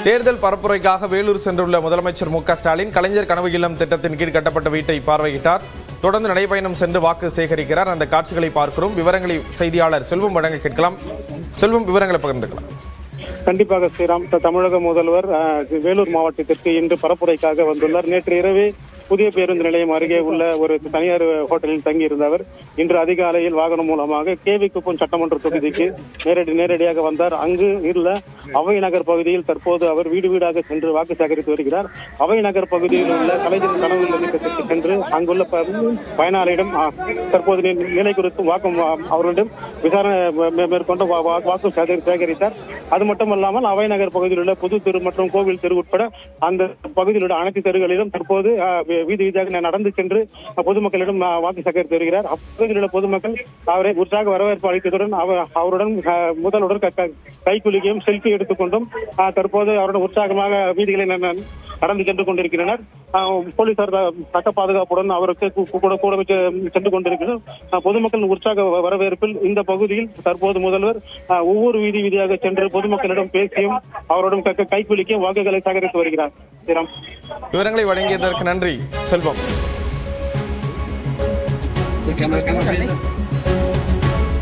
தேர்தல் பரப்புரைக்காக வேலூர் சென்றுள்ள முதலமைச்சர் மு.க.ஸ்டாலின் கலைஞர் கனவு இல்லம் திட்டத்தின் கீழ் கட்டப்பட்ட வீட்டை பார்வையிட்டார். தொடர்ந்து நடைபயணம் சென்று வாக்கு சேகரிக்கிறார். அந்த காட்சிகளை பார்க்கிறோம். விவரங்களை செய்தியாளர் செல்வம் வழங்க கேட்கலாம். செல்வம், விவரங்களை பகிர்ந்துக்கலாம். கண்டிப்பாக ஸ்ரீராம். தமிழக முதல்வர் வேலூர் மாவட்டத்திற்கு இன்று பரப்புரைக்காக வந்துள்ளார். நேற்று இரவு புதிய பேருந்து நிலையம் அருகே உள்ள ஒரு தனியார் ஹோட்டலில் தங்கியிருந்தவர் இன்று அதிகாலையில் வாகனம் மூலமாக கேவிக்குப்பம் சட்டமன்ற தொகுதிக்கு நேரடியாக வந்தார். அங்கு உள்ள அவை நகர் பகுதியில் தற்போது அவர் வீடு வீடாக சென்று வாக்கு சேகரித்து வருகிறார். அவை நகர் பகுதியில் உள்ள கலைஞர் கனவு இல்லத்திற்கு சென்று அங்குள்ள பயனாளியிடம் தற்போது நிலை குறித்து அவர்களிடம் விசாரணை மேற்கொண்டு வாக்கு சேகரித்தார். அது மட்டுமல்லாமல் அவை நகர் பகுதியில் உள்ள புது தெரு மற்றும் கோவில் தெரு உட்பட அந்த பகுதியில் உள்ள அனைத்து தெருகளிலும் தற்போது வீதி வீதியாக நடந்து சென்று பொதுமக்களிடம் வாக்கு சேகரித்து வருகிறார். அப்பகுதியில் உள்ள பொதுமக்கள் அவரை உற்சாக வரவேற்பு அளித்ததுடன் அவருடன் முதல்வருடன் கைக்குலுக்கியும் செல்ஃபி எடுத்துக்கொண்டும் தற்போது அவருடன் உற்சாகமாக வீதிகளை நடந்து சென்று கொண்டிருக்கின்றனர். போலீசார் சட்ட பாதுகாப்புடன் அவருக்கு கூட சென்று கொண்டிருக்கிறார். பொதுமக்களின் உற்சாக வரவேற்பில் இந்த பகுதியில் தற்போது முதல்வர் ஒவ்வொரு வீதியாக சென்று பொதுமக்களிடம் பேசியும் அவருடன் கைக்குலுக்கியும் வாக்குகளை சேகரித்து வருகிறார். விவரங்களை வழங்கியதற்கு நன்றி செல்வம்.